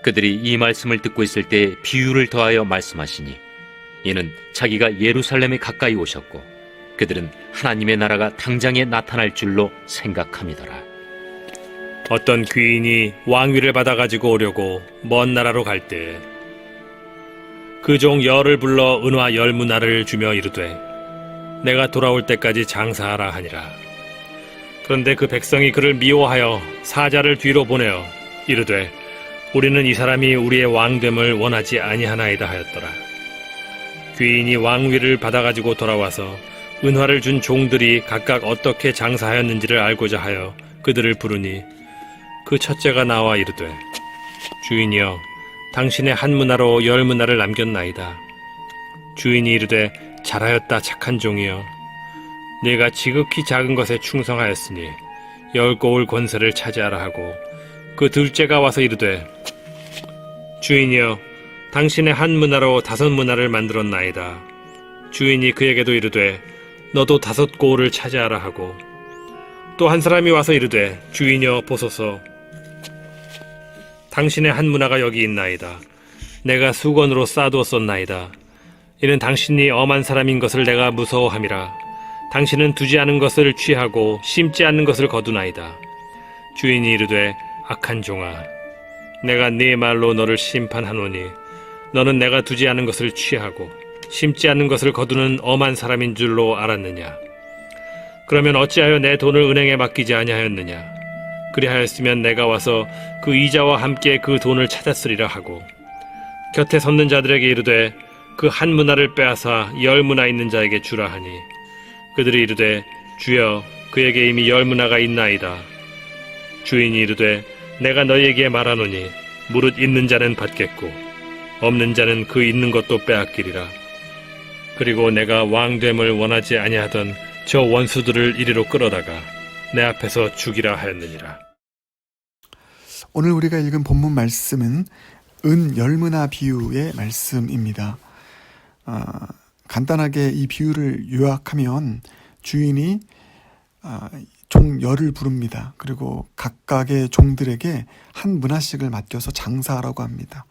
그들이 이 말씀을 듣고 있을 때 비유를 더하여 말씀하시니 이는 자기가 예루살렘에 가까이 오셨고 그들은 하나님의 나라가 당장에 나타날 줄로 생각함이더라. 어떤 귀인이 왕위를 받아가지고 오려고 먼 나라로 갈 때 그 종 열을 불러 은화 10문화를 주며 이르되 내가 돌아올 때까지 장사하라 하니라. 그런데 그 백성이 그를 미워하여 사자를 뒤로 보내어 이르되 우리는 이 사람이 우리의 왕됨을 원하지 아니하나이다 하였더라. 귀인이 왕위를 받아가지고 돌아와서 은화를 준 종들이 각각 어떻게 장사하였는지를 알고자 하여 그들을 부르니 그 첫째가 나와 이르되 주인이여 당신의 한 문화로 10문화를 남겼나이다. 주인이 이르되 잘하였다 착한 종이여 네가 지극히 작은 것에 충성하였으니 10고을 권세를 차지하라 하고 그 둘째가 와서 이르되 주인이여 당신의 한 문화로 5문화를 만들었나이다. 주인이 그에게도 이르되 너도 5고을을 차지하라 하고 또 한 사람이 와서 이르되 주인이여 보소서 당신의 한 문화가 여기 있나이다. 내가 수건으로 싸두었었나이다. 이는 당신이 엄한 사람인 것을 내가 무서워함이라. 당신은 두지 않은 것을 취하고 심지 않는 것을 거두나이다. 주인이 이르되 악한 종아 내가 네 말로 너를 심판하노니 너는 내가 두지 않은 것을 취하고 심지 않는 것을 거두는 엄한 사람인 줄로 알았느냐. 그러면 어찌하여 내 돈을 은행에 맡기지 아니하였느냐. 그리하였으면 내가 와서 그 이자와 함께 그 돈을 찾았으리라 하고 곁에 섰는 자들에게 이르되 그 한 문화를 빼앗아 10문화 있는 자에게 주라 하니 그들이 이르되 주여 그에게 이미 10문화가 있나이다. 주인이 이르되 내가 너희에게 말하노니 무릇 있는 자는 받겠고 없는 자는 그 있는 것도 빼앗기리라. 그리고 내가 왕됨을 원하지 아니하던 저 원수들을 이리로 끌어다가 내 앞에서 죽이라 하였느니라. 오늘 우리가 읽은 본문 말씀은 은 10문화 비유의 말씀입니다. 간단하게 이 비유를 요약하면 주인이 종 10을 부릅니다. 그리고 각각의 종들에게 한 문화씩을 맡겨서 장사하라고 합니다.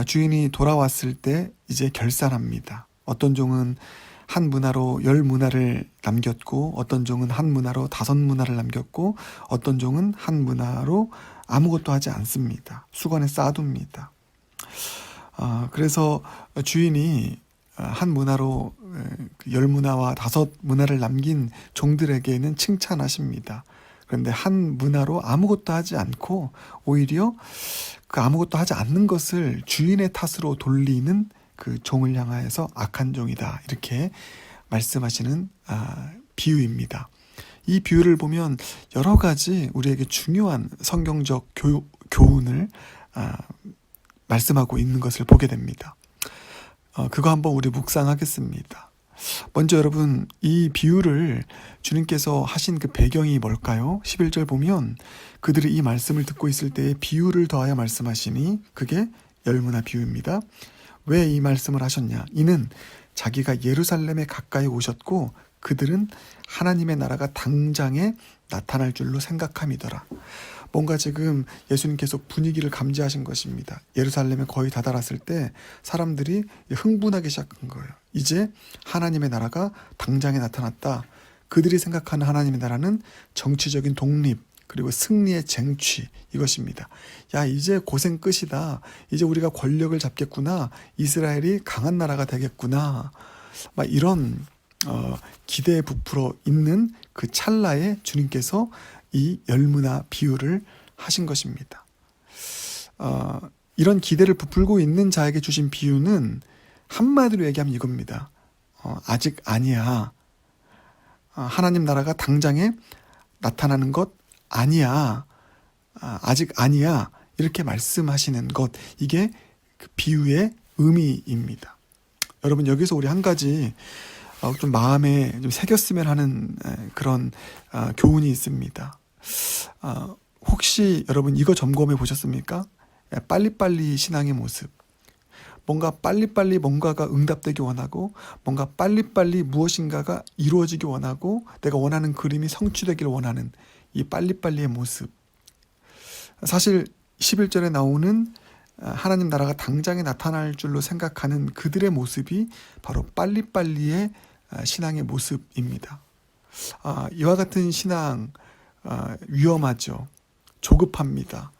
주인이 돌아왔을 때 이제 결산합니다. 어떤 종은 한 문화로 10문화를 남겼고 어떤 종은 한 문화로 5문화를 남겼고 어떤 종은 한 문화로 아무것도 하지 않습니다. 수건에 쌓아둡니다. 그래서 주인이 한 문화로 10문화와 5문화를 남긴 종들에게는 칭찬하십니다. 그런데 한 문화로 아무것도 하지 않고 오히려 그 아무것도 하지 않는 것을 주인의 탓으로 돌리는 그 종을 향하여서 악한 종이다. 이렇게 말씀하시는 비유입니다. 이 비유를 보면 여러 가지 우리에게 중요한 성경적 교훈을 말씀하고 있는 것을 보게 됩니다. 그거 한번 우리 묵상하겠습니다. 먼저 여러분 이 비유를 주님께서 하신 그 배경이 뭘까요? 11절 보면 그들이 이 말씀을 듣고 있을 때에 비유를 더하여 말씀하시니 그게 10문화 비유입니다. 왜 이 말씀을 하셨냐? 이는 자기가 예루살렘에 가까이 오셨고 그들은 하나님의 나라가 당장에 나타날 줄로 생각함이더라. 뭔가 지금 예수님께서 분위기를 감지하신 것입니다. 예루살렘에 거의 다다랐을 때 사람들이 흥분하기 시작한 거예요. 이제 하나님의 나라가 당장에 나타났다. 그들이 생각하는 하나님의 나라는 정치적인 독립 그리고 승리의 쟁취 이것입니다. 야 이제 고생 끝이다. 이제 우리가 권력을 잡겠구나. 이스라엘이 강한 나라가 되겠구나. 막 이런 기대에 부풀어 있는 그 찰나에 주님께서 이 10문화 비유를 하신 것입니다. 이런 기대를 부풀고 있는 자에게 주신 비유는 한마디로 얘기하면 이겁니다. 아직 아니야. 하나님 나라가 당장에 나타나는 것 아니야. 아직 아니야. 이렇게 말씀하시는 것. 이게 그 비유의 의미입니다. 여러분 여기서 우리 한 가지 좀 마음에 좀 새겼으면 하는 그런 교훈이 있습니다. 혹시 여러분 이거 점검해 보셨습니까? 빨리빨리 신앙의 모습. 뭔가 빨리빨리 뭔가가 응답되기 원하고 뭔가 빨리빨리 무엇인가가 이루어지기 원하고 내가 원하는 그림이 성취되기를 원하는 이 빨리빨리의 모습. 사실 11절에 나오는 하나님 나라가 당장에 나타날 줄로 생각하는 그들의 모습이 바로 빨리빨리의 신앙의 모습입니다. 이와 같은 신앙 위험하죠. 조급합니다.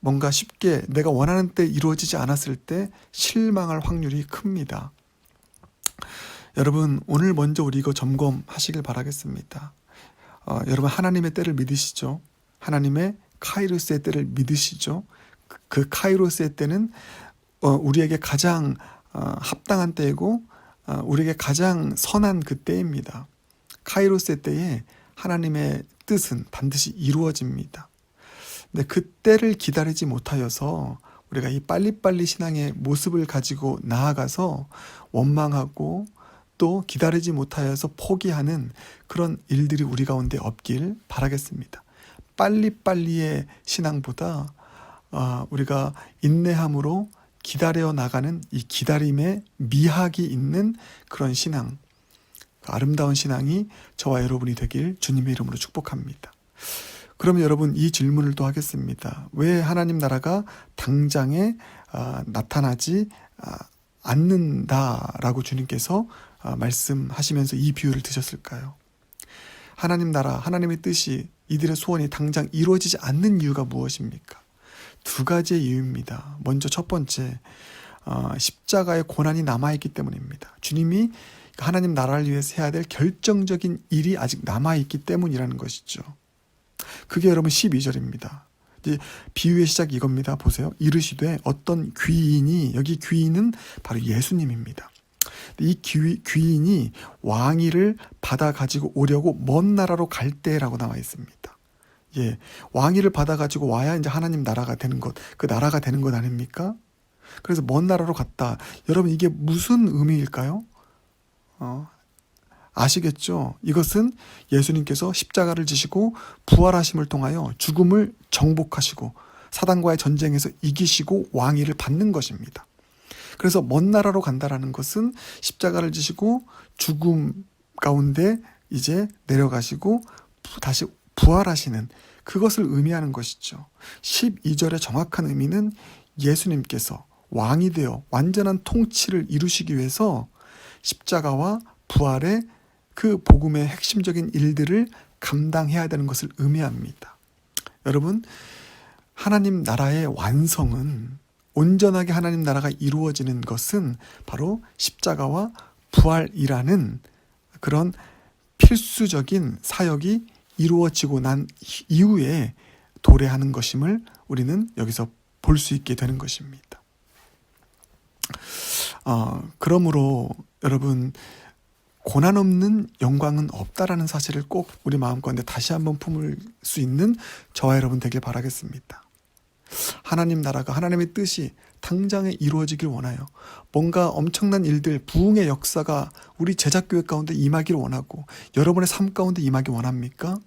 뭔가 쉽게 내가 원하는 때 이루어지지 않았을 때 실망할 확률이 큽니다. 여러분, 오늘 먼저 우리 이거 점검하시길 바라겠습니다. 여러분, 하나님의 때를 믿으시죠? 하나님의 카이로스의 때를 믿으시죠? 그 카이로스의 때는 우리에게 가장 합당한 때이고 우리에게 가장 선한 그 때입니다. 카이로스의 때에 하나님의 뜻은 반드시 이루어집니다. 근데 그 때를 기다리지 못하여서 우리가 이 빨리빨리 신앙의 모습을 가지고 나아가서 원망하고 또 기다리지 못하여서 포기하는 그런 일들이 우리 가운데 없길 바라겠습니다. 빨리빨리의 신앙보다 우리가 인내함으로 기다려 나가는 이 기다림의 미학이 있는 그런 신앙, 아름다운 신앙이 저와 여러분이 되길 주님의 이름으로 축복합니다. 그러면 여러분, 이 질문을 또 하겠습니다. 왜 하나님 나라가 당장에 나타나지 않는다라고 주님께서 말씀하시면서 이 비유를 드셨을까요? 하나님 나라, 하나님의 뜻이, 이들의 소원이 당장 이루어지지 않는 이유가 무엇입니까? 두 가지의 이유입니다. 먼저 첫 번째, 십자가의 고난이 남아있기 때문입니다. 주님이 하나님 나라를 위해서 해야 될 결정적인 일이 아직 남아있기 때문이라는 것이죠. 그게 여러분 12절입니다. 비유의 시작이 이겁니다. 보세요. 이르시되 어떤 귀인이, 여기 귀인은 바로 예수님입니다. 이 귀인이 왕위를 받아 가지고 오려고 먼 나라로 갈 때라고 나와 있습니다. 예, 왕위를 받아 가지고 와야 이제 하나님 나라가 되는 것, 그 나라가 되는 것 아닙니까? 그래서 먼 나라로 갔다. 여러분, 이게 무슨 의미일까요? 아시겠죠? 이것은 예수님께서 십자가를 지시고 부활하심을 통하여 죽음을 정복하시고 사단과의 전쟁에서 이기시고 왕위를 받는 것입니다. 그래서 먼 나라로 간다라는 것은 십자가를 지시고 죽음 가운데 이제 내려가시고 다시 부활하시는 그것을 의미하는 것이죠. 12절의 정확한 의미는 예수님께서 왕이 되어 완전한 통치를 이루시기 위해서 십자가와 부활의 그 복음의 핵심적인 일들을 감당해야 되는 것을 의미합니다. 여러분, 하나님 나라의 완성은, 온전하게 하나님 나라가 이루어지는 것은 바로 십자가와 부활이라는 그런 필수적인 사역이 이루어지고 난 이후에 도래하는 것임을 우리는 여기서 볼 수 있게 되는 것입니다. 그러므로 여러분, 고난 없는 영광은 없다라는 사실을 꼭 우리 마음가운데 다시 한번 품을 수 있는 저와 여러분 되길 바라겠습니다. 하나님 나라가, 하나님의 뜻이 당장에 이루어지길 원하여 뭔가 엄청난 일들, 부흥의 역사가 우리 제자교회 가운데 임하길 원하고 여러분의 삶 가운데 임하길 원합니까?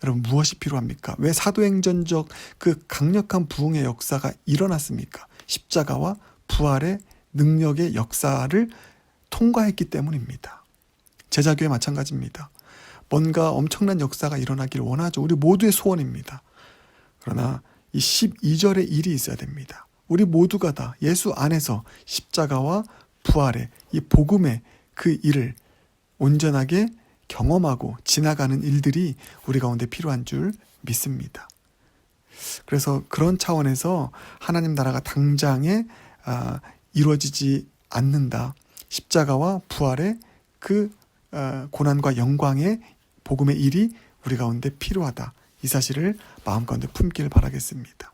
여러분, 무엇이 필요합니까? 왜 사도행전적 그 강력한 부흥의 역사가 일어났습니까? 십자가와 부활의 능력의 역사를 통과했기 때문입니다. 제자교회 마찬가지입니다. 뭔가 엄청난 역사가 일어나길 원하죠. 우리 모두의 소원입니다. 그러나 이 12절의 일이 있어야 됩니다. 우리 모두가 다 예수 안에서 십자가와 부활의 이 복음의 그 일을 온전하게 경험하고 지나가는 일들이 우리 가운데 필요한 줄 믿습니다. 그래서 그런 차원에서 하나님 나라가 당장에 이루어지지 않는다. 십자가와 부활의 그 고난과 영광의 복음의 일이 우리 가운데 필요하다. 이 사실을 마음 가운데 품기를 바라겠습니다.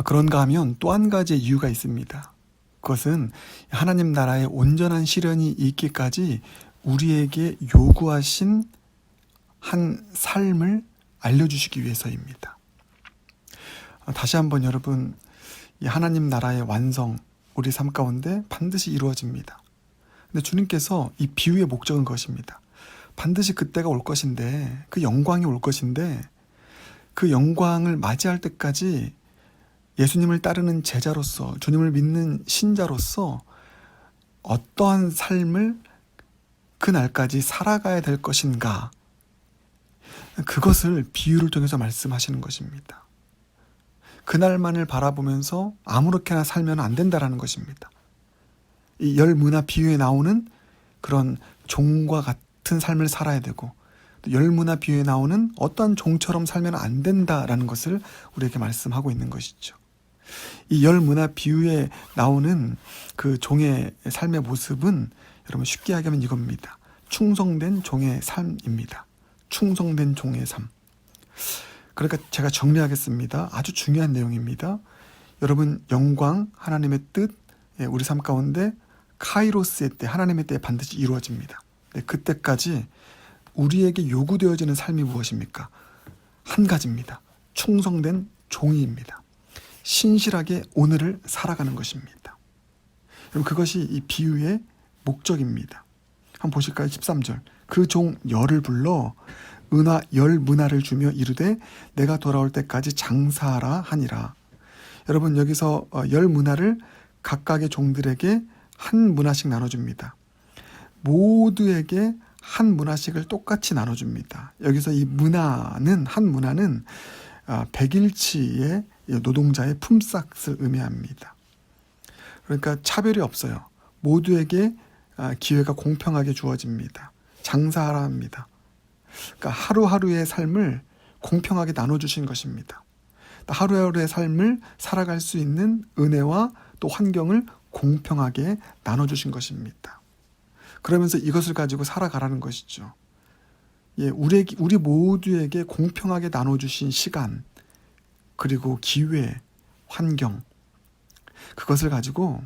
그런가 하면 또 한 가지의 이유가 있습니다. 그것은 하나님 나라의 온전한 실현이 있기까지 우리에게 요구하신 한 삶을 알려주시기 위해서입니다. 다시 한번 여러분, 이 하나님 나라의 완성, 우리 삶 가운데 반드시 이루어집니다. 근데 주님께서 이 비유의 목적은 그것입니다. 반드시 그때가 올 것인데, 그 영광이 올 것인데, 그 영광을 맞이할 때까지 예수님을 따르는 제자로서, 주님을 믿는 신자로서 어떠한 삶을 그날까지 살아가야 될 것인가, 그것을 비유를 통해서 말씀하시는 것입니다. 그날만을 바라보면서 아무렇게나 살면 안 된다라는 것입니다. 이 열 문화 비유에 나오는 그런 종과 같은 삶을 살아야 되고, 또 열 문화 비유에 나오는 어떠한 종처럼 살면 안 된다라는 것을 우리에게 말씀하고 있는 것이죠. 이 열 문화 비유에 나오는 그 종의 삶의 모습은 여러분 쉽게 하면 이겁니다. 충성된 종의 삶입니다. 충성된 종의 삶. 그러니까 제가 정리하겠습니다. 아주 중요한 내용입니다. 여러분, 영광, 하나님의 뜻, 우리 삶 가운데 카이로스의 때, 하나님의 때에 반드시 이루어집니다. 그때까지 우리에게 요구되어지는 삶이 무엇입니까? 한 가지입니다. 충성된 종이입니다. 신실하게 오늘을 살아가는 것입니다. 여러분, 그것이 이 비유의 목적입니다. 한번 보실까요? 13절. 그 종 열을 불러 은화 열 문화를 주며 이르되 내가 돌아올 때까지 장사하라 하니라. 여러분, 여기서 열 문화를 각각의 종들에게 한 문화씩 나눠줍니다. 모두에게 한 문화씩을 똑같이 나눠줍니다. 여기서 이 문화는, 한 문화는 100일치의 노동자의 품삯을 의미합니다. 그러니까 차별이 없어요. 모두에게 기회가 공평하게 주어집니다. 장사하라 합니다. 그러니까 하루하루의 삶을 공평하게 나눠주신 것입니다. 하루하루의 삶을 살아갈 수 있는 은혜와 또 환경을 공평하게 나눠주신 것입니다. 그러면서 이것을 가지고 살아가라는 것이죠. 우리 모두에게 공평하게 나눠주신 시간, 그리고 기회, 환경, 그것을 가지고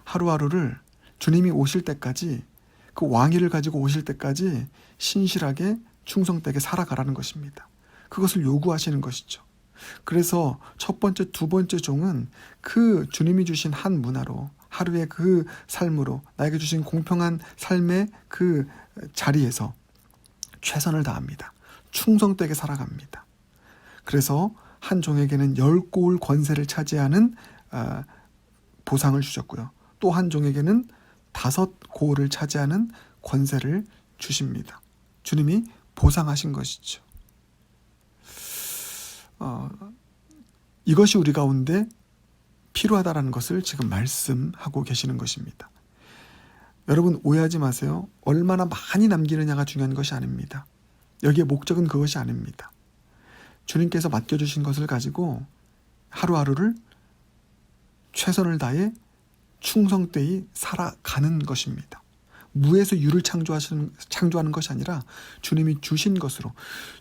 하루하루를 주님이 오실 때까지, 그 왕위를 가지고 오실 때까지 신실하게 충성되게 살아가라는 것입니다. 그것을 요구하시는 것이죠. 그래서 첫 번째, 두 번째 종은 그 주님이 주신 한 문화로, 하루의 그 삶으로, 나에게 주신 공평한 삶의 그 자리에서 최선을 다합니다. 충성되게 살아갑니다. 그래서 한 종에게는 10고울 권세를 차지하는 보상을 주셨고요. 또 한 종에게는 5고울을 차지하는 권세를 주십니다. 주님이 보상하신 것이죠. 이것이 우리 가운데 필요하다는 것을 지금 말씀하고 계시는 것입니다. 여러분, 오해하지 마세요. 얼마나 많이 남기느냐가 중요한 것이 아닙니다. 여기에 목적은 그것이 아닙니다. 주님께서 맡겨주신 것을 가지고 하루하루를 최선을 다해 충성되이 살아가는 것입니다. 무에서 유를 창조하는 것이 아니라 주님이 주신 것으로,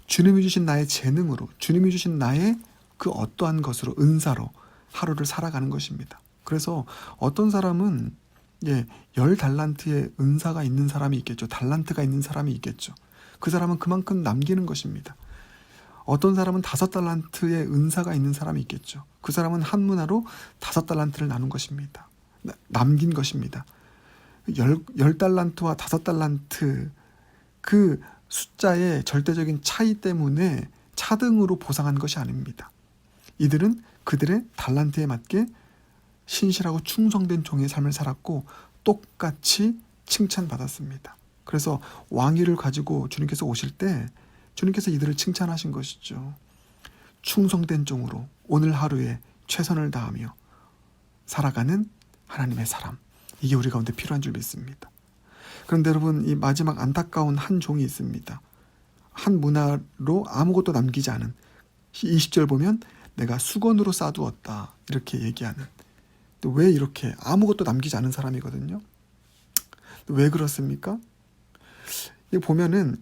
주님이 주신 나의 재능으로, 주님이 주신 나의 그 어떠한 것으로, 은사로 하루를 살아가는 것입니다. 그래서 어떤 사람은 10달란트의 은사가 있는 사람이 있겠죠. 달란트가 있는 사람이 있겠죠. 그 사람은 그만큼 남기는 것입니다. 어떤 사람은 5달란트의 은사가 있는 사람이 있겠죠. 그 사람은 한 문화로 5달란트를 나눈 것입니다. 남긴 것입니다. 10달란트와 5달란트, 그 숫자의 절대적인 차이 때문에 차등으로 보상한 것이 아닙니다. 이들은 그들의 달란트에 맞게 신실하고 충성된 종의 삶을 살았고 똑같이 칭찬받았습니다. 그래서 왕위를 가지고 주님께서 오실 때 주님께서 이들을 칭찬하신 것이죠. 충성된 종으로 오늘 하루에 최선을 다하며 살아가는 하나님의 사람, 이게 우리 가운데 필요한 줄 믿습니다. 그런데 여러분, 이 마지막 안타까운 한 종이 있습니다. 한 문화로 아무것도 남기지 않은, 20절 보면 내가 수건으로 싸두었다 이렇게 얘기하는, 또 왜 이렇게 아무것도 남기지 않은 사람이거든요. 왜 그렇습니까? 이거 보면은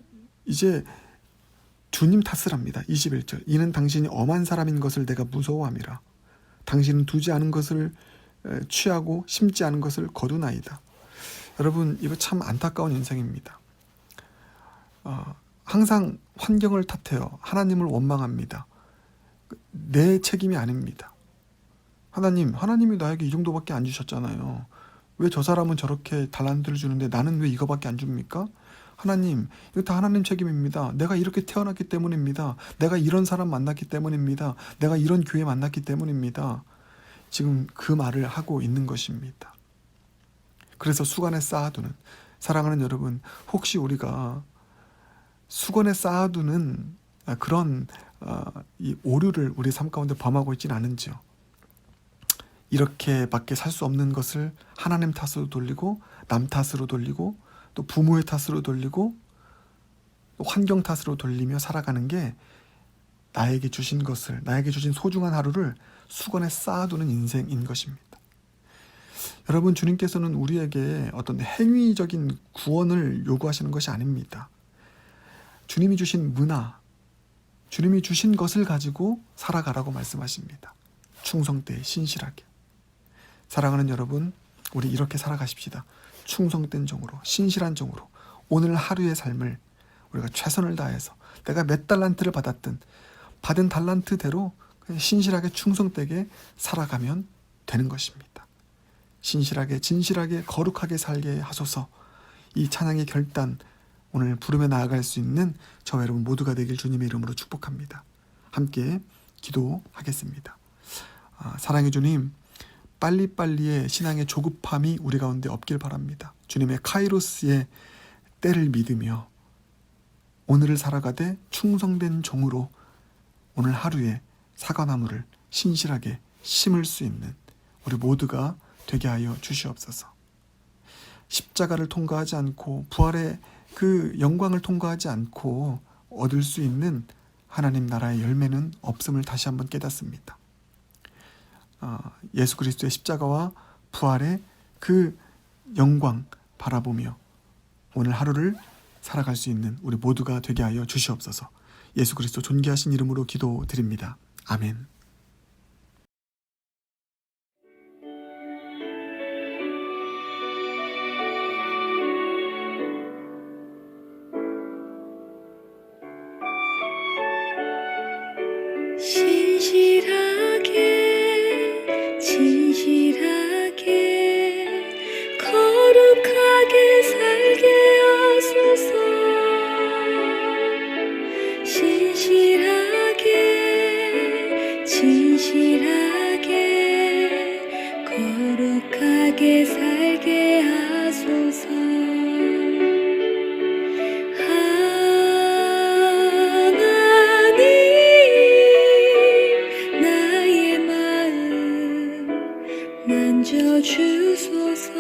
이제 주님 탓을 합니다. 21절. 이는 당신이 엄한 사람인 것을 내가 무서워함이라. 당신은 두지 않은 것을 취하고 심지 않은 것을 거두나이다. 여러분, 이거 참 안타까운 인생입니다. 항상 환경을 탓해요. 하나님을 원망합니다. 내 책임이 아닙니다. 하나님이 나에게 이 정도밖에 안 주셨잖아요. 왜 저 사람은 저렇게 달란트를 주는데 나는 왜 이거밖에 안 줍니까? 하나님, 이거 다 하나님 책임입니다. 내가 이렇게 태어났기 때문입니다. 내가 이런 사람 만났기 때문입니다. 내가 이런 교회 만났기 때문입니다. 지금 그 말을 하고 있는 것입니다. 그래서 수건에 쌓아두는, 사랑하는 여러분, 혹시 우리가 수건에 쌓아두는 그런 이 오류를 우리 삶 가운데 범하고 있지는 않은지요. 이렇게밖에 살 수 없는 것을 하나님 탓으로 돌리고 남 탓으로 돌리고 또 부모의 탓으로 돌리고 또 환경 탓으로 돌리며 살아가는 게 나에게 주신 것을, 나에게 주신 소중한 하루를 수건에 쌓아두는 인생인 것입니다. 여러분, 주님께서는 우리에게 어떤 행위적인 구원을 요구하시는 것이 아닙니다. 주님이 주신 문화, 주님이 주신 것을 가지고 살아가라고 말씀하십니다. 충성되이 신실하게. 사랑하는 여러분, 우리 이렇게 살아가십시다. 충성된 종으로, 신실한 종으로 오늘 하루의 삶을 우리가 최선을 다해서 내가 몇 달란트를 받은 달란트대로 신실하게 충성되게 살아가면 되는 것입니다. 신실하게 진실하게 거룩하게 살게 하소서. 이 찬양의 결단, 오늘 부르며 나아갈 수 있는 저와 여러분 모두가 되길 주님의 이름으로 축복합니다. 함께 기도하겠습니다. 사랑의 주님, 빨리빨리의 신앙의 조급함이 우리 가운데 없길 바랍니다. 주님의 카이로스의 때를 믿으며 오늘을 살아가되 충성된 종으로 오늘 하루에 사과나무를 신실하게 심을 수 있는 우리 모두가 되게 하여 주시옵소서. 십자가를 통과하지 않고 부활의 그 영광을 통과하지 않고 얻을 수 있는 하나님 나라의 열매는 없음을 다시 한번 깨닫습니다. 예수 그리스도의 십자가와 부활의 그 영광 바라보며 오늘 하루를 살아갈 수 있는 우리 모두가 되게 하여 주시옵소서. 예수 그리스도 존귀하신 이름으로 기도드립니다. 아멘. 신실하게 진실하게 거룩하게 살게 하소서. 신실하게 진실하게 거룩하게 살게 하소서. 만져주소서.